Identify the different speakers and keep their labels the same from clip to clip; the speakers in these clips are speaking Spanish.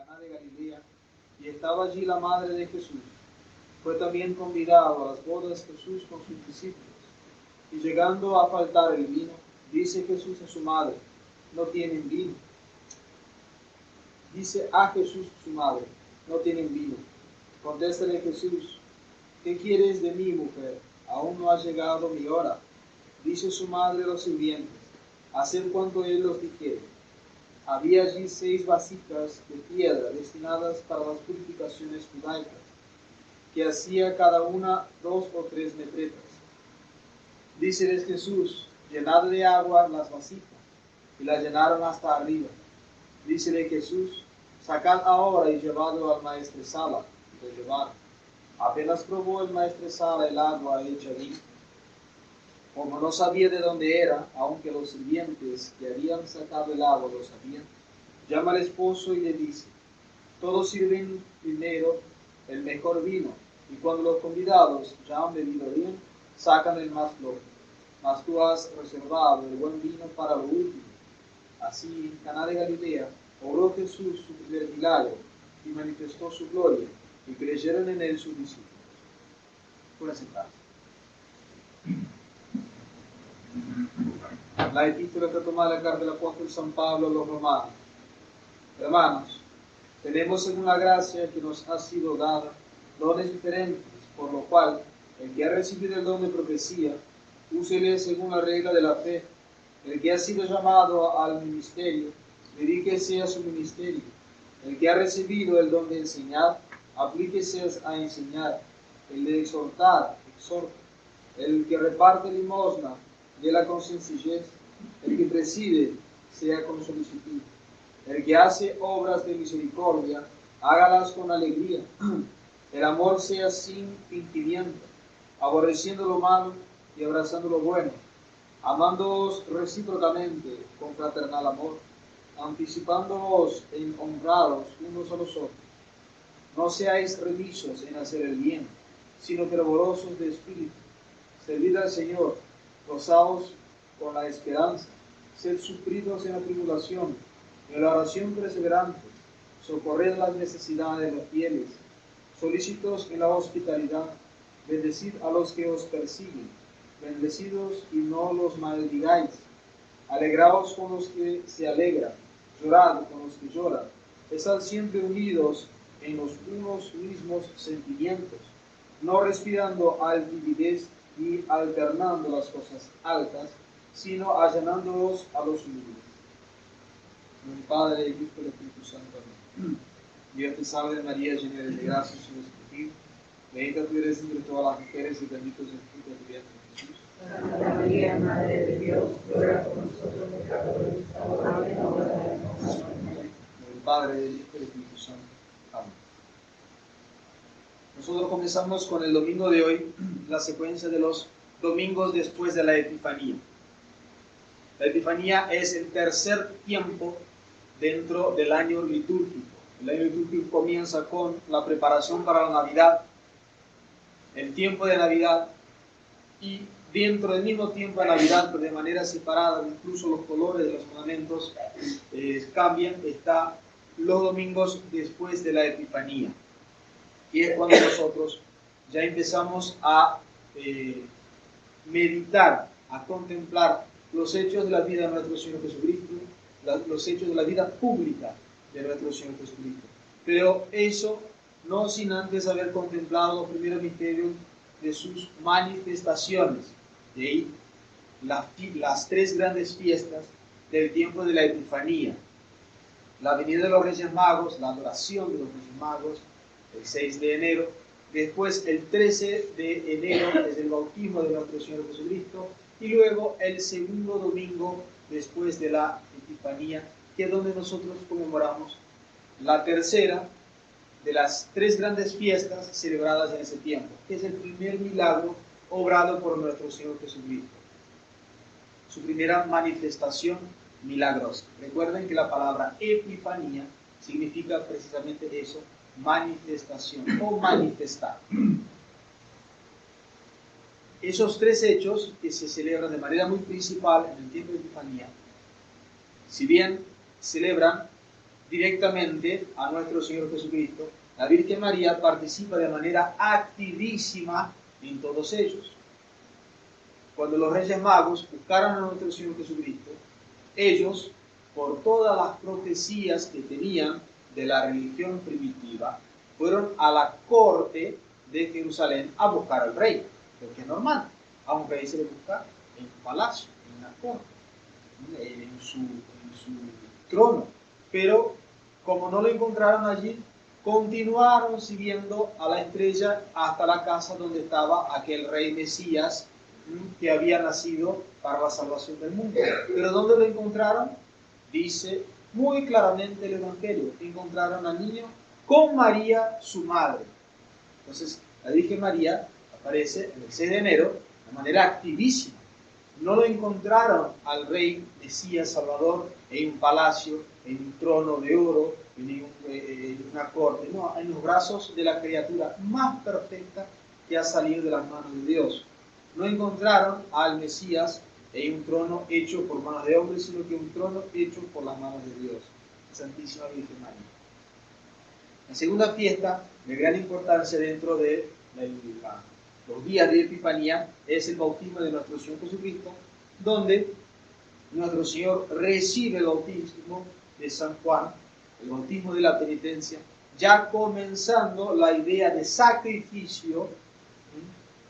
Speaker 1: Caná de Galilea, y estaba allí la madre de Jesús. Fue también convidado a las bodas Jesús con sus discípulos. Y llegando a faltar el vino, dice Jesús a su madre, no tienen vino. Dice a Jesús su madre, no tienen vino. Contéstale Jesús, ¿qué quieres de mí, mujer? Aún no ha llegado mi hora. Dice su madre a los sirvientes, haced cuanto él os dijere. Había allí 6 vasijas de piedra destinadas para las purificaciones judaicas, que hacía cada una 2 o 3 metretas. Díceles Jesús, llenad de agua las vasijas, y las llenaron hasta arriba. Dícele Jesús, sacad ahora y llevadlo al maestresala. Y lo llevaron. Apenas probó el maestresala el agua hecha vino. Como no sabía de dónde era, aunque los sirvientes que habían sacado el agua lo sabían, llama al esposo y le dice, todos sirven primero el mejor vino, y cuando los convidados ya han bebido bien, sacan el más flojo. Mas tú has reservado el buen vino para lo último. Así, en Caná de Galilea, obró Jesús su primer milagro, y manifestó su gloria, y creyeron en él sus discípulos. Pueden sentarse. La epístola está tomada de la carta del apóstol San Pablo a los romanos. Hermanos, tenemos según la gracia que nos ha sido dada dones diferentes, por lo cual el que ha recibido el don de profecía, úsele según la regla de la fe. El que ha sido llamado al ministerio, dedíquese a su ministerio. El que ha recibido el don de enseñar, aplíquese a enseñar. El de exhortar, exhorta. El que reparte limosna, déla con sencillez. El que preside, sea con solicitud. El que hace obras de misericordia, hágalas con alegría. El amor sea sin fingimiento, aborreciendo lo malo y abrazando lo bueno, amándoos recíprocamente con fraternal amor, anticipándoos en honraros unos a los otros. No seáis remisos en hacer el bien, sino fervorosos de espíritu. Servid al Señor, gozaos con la esperanza, sed sufridos en la tribulación, en la oración perseverante, socorred las necesidades de los fieles, solícitos en la hospitalidad, bendecid a los que os persiguen, bendecidos y no los maldigáis, alegraos con los que se alegran, llorad con los que lloran, estad siempre unidos en los unos mismos sentimientos, no respirando altivez ni alternando las cosas altas, sino allanándolos a los humildes. En el Padre, el Hijo y el Espíritu Santo. Amén. Dios te salve María, llena de gracia, el Señor es contigo. Bendita tú eres entre todas las mujeres y bendito es el fruto de tu vientre, Jesús.
Speaker 2: Santa María, Madre de Dios, ruega por nosotros pecadores, ahora y en la hora de nuestra muerte.
Speaker 1: En el Padre, el Hijo y el Espíritu Santo. Amén. Nosotros comenzamos con el domingo de hoy, la secuencia de los domingos después de la Epifanía. La Epifanía es el tercer tiempo dentro del año litúrgico. El año litúrgico comienza con la preparación para la Navidad, el tiempo de Navidad, y dentro del mismo tiempo de Navidad, pero de manera separada, incluso los colores de los ornamentos cambian, está los domingos después de la Epifanía. Y es cuando nosotros ya empezamos a meditar, a contemplar los hechos de la vida de nuestro Señor Jesucristo, los hechos de la vida pública de nuestro Señor Jesucristo. Pero eso no sin antes haber contemplado los primeros misterios de sus manifestaciones. De ahí las 3 grandes fiestas del tiempo de la Epifanía. La venida de los Reyes Magos, la adoración de los Reyes Magos, el 6 de enero. Después, el 13 de enero es el bautismo de nuestro Señor Jesucristo. Y luego, el segundo domingo después de la Epifanía, que es donde nosotros conmemoramos la tercera de las 3 grandes fiestas celebradas en ese tiempo, que es el primer milagro obrado por nuestro Señor Jesucristo. Su primera manifestación milagrosa. Recuerden que la palabra Epifanía significa precisamente eso, manifestación o manifestar. Esos 3 hechos que se celebran de manera muy principal en el tiempo de Epifanía, si bien celebran directamente a nuestro Señor Jesucristo, la Virgen María participa de manera activísima en todos ellos. Cuando los Reyes Magos buscaron a nuestro Señor Jesucristo, ellos, por todas las profecías que tenían de la religión primitiva, fueron a la corte de Jerusalén a buscar al rey, porque es normal, a un rey se le busca en un palacio, en una corte, en su trono. Pero como no lo encontraron allí, continuaron siguiendo a la estrella hasta la casa donde estaba aquel rey Mesías que había nacido para la salvación del mundo. Pero ¿dónde lo encontraron? Dice muy claramente el Evangelio: encontraron al niño con María, su madre. Entonces, la Virgen María aparece en el 6 de enero de manera activísima. No lo encontraron al rey Mesías Salvador en un palacio, en un trono de oro, en una corte. No, en los brazos de la criatura más perfecta que ha salido de las manos de Dios. No encontraron al Mesías en un trono hecho por manos de hombres, sino que un trono hecho por las manos de Dios, Santísima Virgen María. La segunda fiesta de gran importancia dentro de los días de Epifanía es el bautismo de nuestro Señor Jesucristo, donde nuestro Señor recibe el bautismo de San Juan, el bautismo de la penitencia, ya comenzando la idea de sacrificio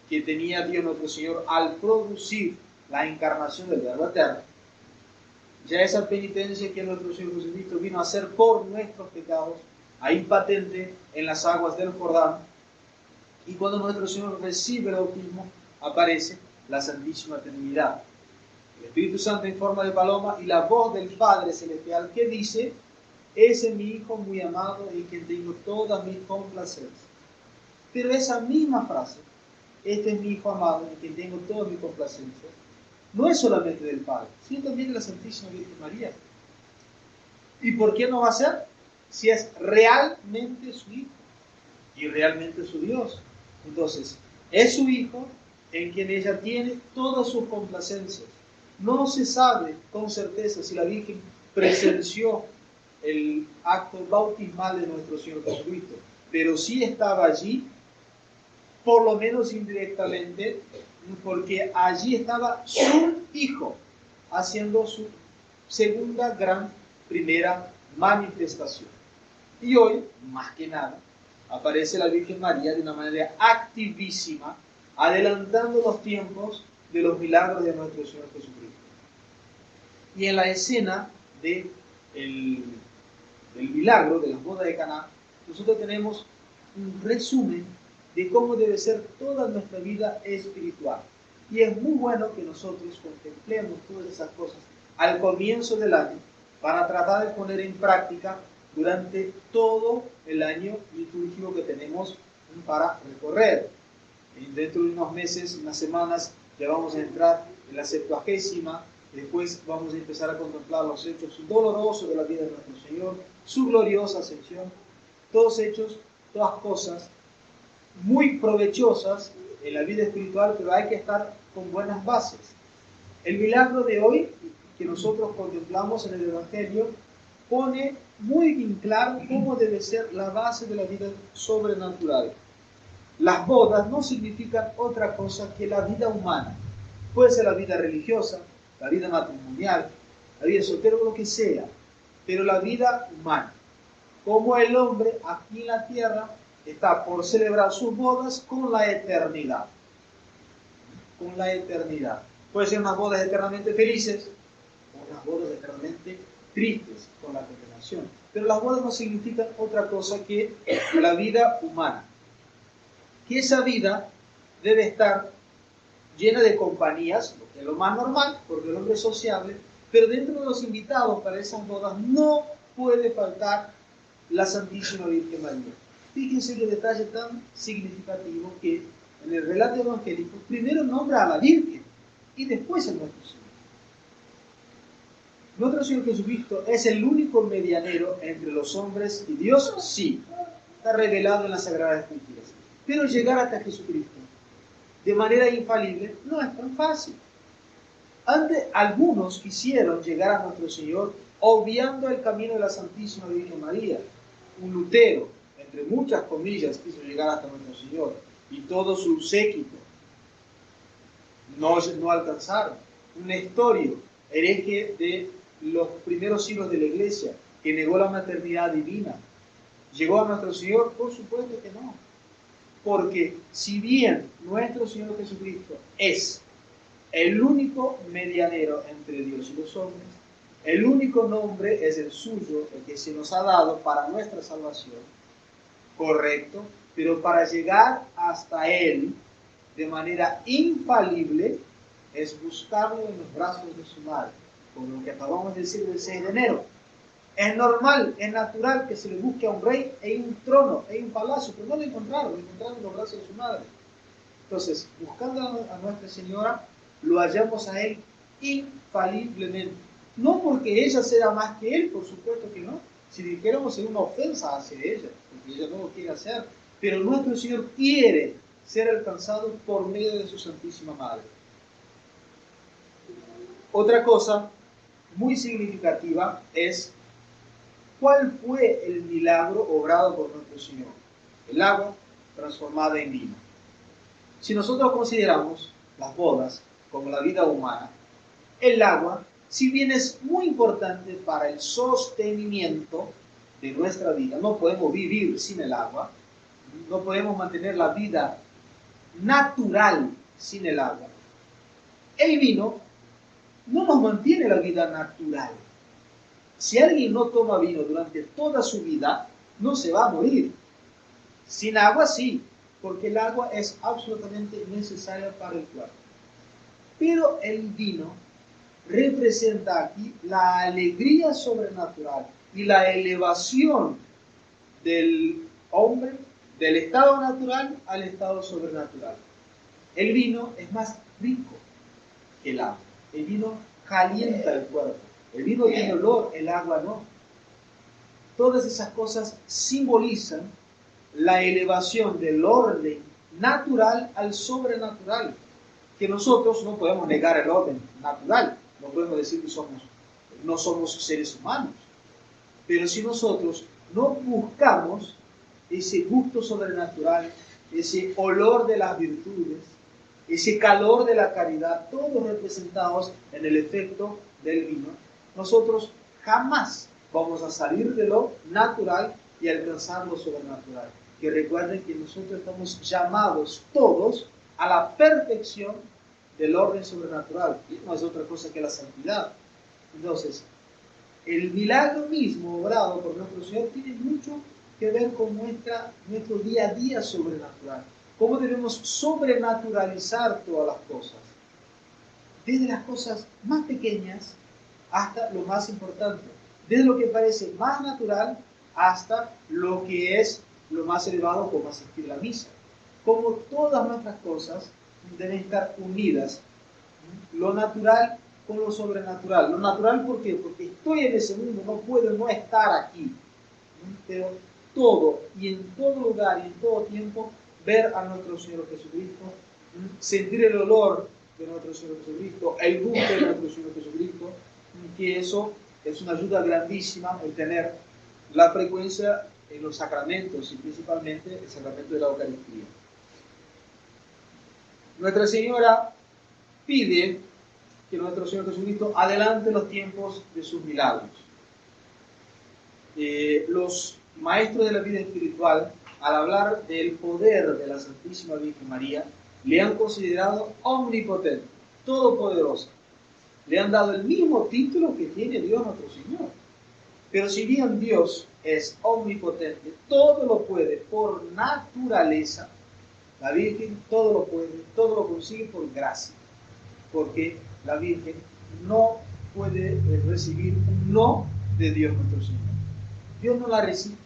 Speaker 1: que tenía Dios nuestro Señor al producir la encarnación del Verbo Eterno. Ya esa penitencia que nuestro Señor Jesucristo vino a hacer por nuestros pecados, ahí patente en las aguas del Jordán. Y cuando nuestro Señor recibe el bautismo, aparece la Santísima Trinidad, el Espíritu Santo en forma de paloma y la voz del Padre Celestial que dice: ese es mi Hijo muy amado en quien tengo todas mis complacencias. Pero esa misma frase, este es mi Hijo amado en quien tengo todas mis complacencias, no es solamente del Padre, sino también de la Santísima Virgen María. ¿Y por qué no va a ser? Si es realmente su Hijo y realmente su Dios. Entonces, es su Hijo en quien ella tiene todas sus complacencias. No se sabe con certeza si la Virgen presenció el acto bautismal de nuestro Señor Jesucristo, pero sí estaba allí, por lo menos indirectamente, porque allí estaba su Hijo haciendo su segunda gran primera manifestación. Y hoy, más que nada, aparece la Virgen María de una manera activísima, adelantando los tiempos de los milagros de nuestro Señor Jesucristo. Y en la escena del milagro de las bodas de Caná, nosotros tenemos un resumen de cómo debe ser toda nuestra vida espiritual. Y es muy bueno que nosotros contemplemos todas esas cosas al comienzo del año para tratar de poner en práctica durante todo el año litúrgico que tenemos para recorrer. Dentro de unos meses, unas semanas, ya vamos a entrar en la Septuagésima. Después vamos a empezar a contemplar los hechos dolorosos de la vida de nuestro Señor, su gloriosa ascensión, todos hechos, todas cosas muy provechosas en la vida espiritual, pero hay que estar con buenas bases. El milagro de hoy, que nosotros contemplamos en el Evangelio, pone muy bien claro cómo debe ser la base de la vida sobrenatural. Las bodas no significan otra cosa que la vida humana. Puede ser la vida religiosa, la vida matrimonial, la vida soltera, lo que sea, pero la vida humana. Como el hombre aquí en la tierra está por celebrar sus bodas con la eternidad. Con la eternidad. Puede ser unas bodas eternamente felices o unas bodas eternamente tristes con la condenación. Pero las bodas no significan otra cosa que la vida humana. Que esa vida debe estar llena de compañías, lo que es lo más normal, porque el hombre es sociable, pero dentro de los invitados para esas bodas no puede faltar la Santísima Virgen María. Fíjense qué detalle tan significativo que en el relato evangélico primero nombra a la Virgen y después a nuestro Señor. Nuestro Señor Jesucristo es el único medianero entre los hombres y Dios, sí, está revelado en las Sagradas Escrituras. Pero llegar hasta Jesucristo de manera infalible no es tan fácil. Antes, algunos quisieron llegar a nuestro Señor obviando el camino de la Santísima Virgen María. Un Lutero, entre muchas comillas, quiso llegar hasta nuestro Señor, y todo su séquito no alcanzaron. Un Nestorio, hereje de los primeros siglos de la Iglesia, que negó la maternidad divina, ¿llegó a nuestro Señor? Por supuesto que no. Porque si bien nuestro Señor Jesucristo es el único medianero entre Dios y los hombres, el único nombre es el suyo, el que se nos ha dado para nuestra salvación, correcto, pero para llegar hasta Él de manera infalible es buscarlo en los brazos de su madre, como lo que acabamos de decir del 6 de enero. Es normal, es natural que se le busque a un rey en un trono, en un palacio, pero no lo encontraron en los brazos de su madre. Entonces, buscando a Nuestra Señora, lo hallamos a Él infaliblemente. No porque ella sea más que Él, por supuesto que no. Si dijéramos es una ofensa hacia ella, porque ella no lo quiere hacer. Pero nuestro Señor quiere ser alcanzado por medio de su Santísima Madre. Otra cosa muy significativa es ¿cuál fue el milagro obrado por nuestro Señor? El agua transformada en vino. Si nosotros consideramos las bodas como la vida humana, el agua, si bien es muy importante para el sostenimiento de nuestra vida, no podemos vivir sin el agua, no podemos mantener la vida natural sin el agua. El vino no nos mantiene la vida natural. Si alguien no toma vino durante toda su vida, no se va a morir. Sin agua sí, porque el agua es absolutamente necesaria para el cuerpo. Pero el vino representa aquí la alegría sobrenatural y la elevación del hombre del estado natural al estado sobrenatural. El vino es más rico que el agua. El vino calienta el cuerpo. El vino tiene olor, el agua no. Todas esas cosas simbolizan la elevación del orden natural al sobrenatural, que nosotros no podemos negar el orden natural, no podemos decir que no somos seres humanos, pero si nosotros no buscamos ese gusto sobrenatural, ese olor de las virtudes, ese calor de la caridad, todos representados en el efecto del vino, nosotros jamás vamos a salir de lo natural y alcanzar lo sobrenatural. Que recuerden que nosotros estamos llamados todos a la perfección del orden sobrenatural, y no es otra cosa que la santidad. Entonces, el milagro mismo obrado por nuestro Señor tiene mucho que ver con nuestro día a día sobrenatural. ¿Cómo debemos sobrenaturalizar todas las cosas? Desde las cosas más pequeñas hasta lo más importante. Desde lo que parece más natural hasta lo que es lo más elevado, como asistir a la misa. Como todas nuestras cosas deben estar unidas. Lo natural con lo sobrenatural. Lo natural, ¿por qué? Porque estoy en ese mundo, no puedo no estar aquí. Pero todo y en todo lugar y en todo tiempo, ver a nuestro Señor Jesucristo, sentir el olor de nuestro Señor Jesucristo, el gusto de nuestro Señor Jesucristo, que eso es una ayuda grandísima el tener la frecuencia en los sacramentos y principalmente el sacramento de la Eucaristía. Nuestra Señora pide que nuestro Señor Jesucristo adelante los tiempos de sus milagros. Los maestros de la vida espiritual, al hablar del poder de la Santísima Virgen María, le han considerado omnipotente, todopoderosa. Le han dado el mismo título que tiene Dios nuestro Señor. Pero si bien Dios es omnipotente, todo lo puede por naturaleza, la Virgen todo lo puede, todo lo consigue por gracia. Porque la Virgen no puede recibir un no de Dios nuestro Señor. Dios no la recibe.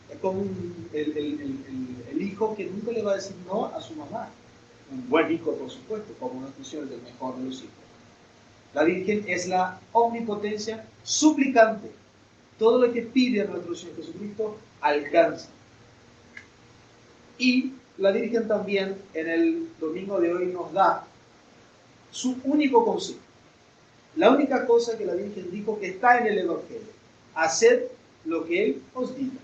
Speaker 1: Es como el hijo que nunca le va a decir no a su mamá. Un buen hijo, por supuesto, como nuestro Señor es el mejor de los hijos. La Virgen es la omnipotencia suplicante. Todo lo que pide a nuestro Señor Jesucristo alcanza. Y la Virgen también en el domingo de hoy nos da su único consejo. La única cosa que la Virgen dijo que está en el Evangelio: haced lo que Él os diga.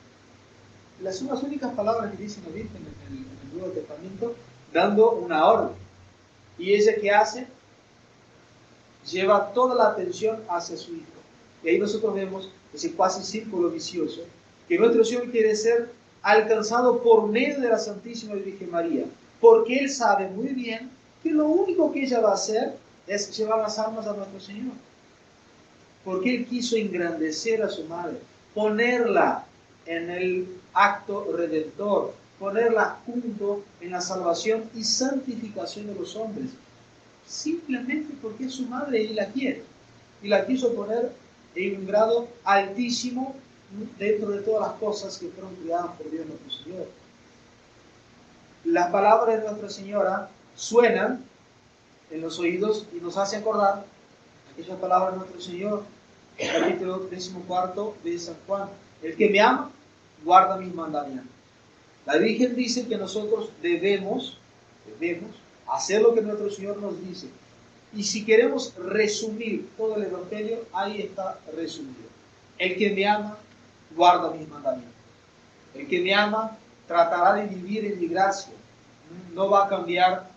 Speaker 1: Son las únicas palabras que dice la Virgen en el Nuevo Testamento, dando una orden. ¿Y ella qué hace? Lleva toda la atención hacia su Hijo. Y ahí nosotros vemos ese casi círculo vicioso, que nuestro Señor quiere ser alcanzado por medio de la Santísima Virgen María, porque Él sabe muy bien que lo único que ella va a hacer es llevar las almas a nuestro Señor. Porque Él quiso engrandecer a su madre, ponerla en el acto redentor, ponerla junto en la salvación y santificación de los hombres, simplemente porque es su madre y la quiere. Y la quiso poner en un grado altísimo dentro de todas las cosas que fueron creadas por Dios nuestro Señor. Las palabras de Nuestra Señora suenan en los oídos y nos hace acordar aquellas palabras de nuestro Señor, capítulo 14 de San Juan: el que me ama, guarda mis mandamientos. La Virgen dice que nosotros debemos hacer lo que nuestro Señor nos dice. Y si queremos resumir todo el Evangelio, ahí está resumido: el que me ama, guarda mis mandamientos. El que me ama tratará de vivir en mi gracia. No va a cambiar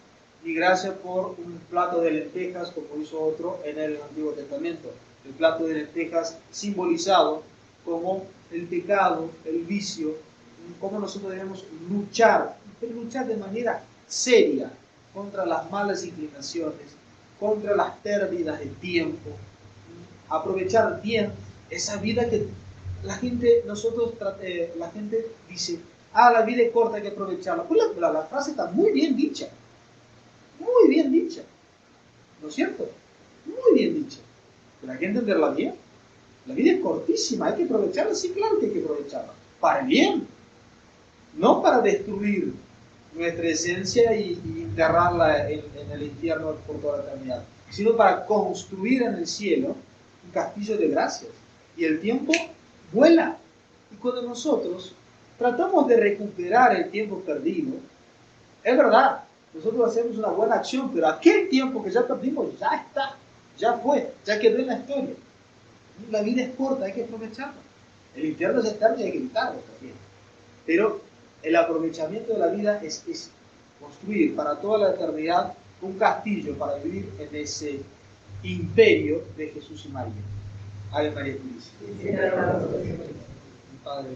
Speaker 1: mi gracia por un plato de lentejas, como hizo otro en el Antiguo Testamento. El plato de lentejas simbolizado como el pecado, el vicio, cómo nosotros debemos luchar de manera seria contra las malas inclinaciones, contra las pérdidas de tiempo, aprovechar bien esa vida que la gente dice: la vida es corta, hay que aprovecharla. Pues la frase está muy bien dicha, ¿no es cierto? Muy bien dicha, pero hay que entenderla bien. La vida es cortísima, hay que aprovecharla. Sí, claro que hay que aprovecharla para el bien, no para destruir nuestra esencia y enterrarla en el infierno por toda la eternidad, sino para construir en el cielo un castillo de gracias. Y el tiempo vuela, y cuando nosotros tratamos de recuperar el tiempo perdido, es verdad, nosotros hacemos una buena acción, pero aquel tiempo que ya perdimos ya está, ya fue, ya quedó en la historia. La vida es corta, hay que aprovecharla. El infierno es eterno y hay que evitarlo también. Pero el aprovechamiento de la vida es construir para toda la eternidad un castillo para vivir en ese imperio de Jesús y María. Ave María Purísima. Padre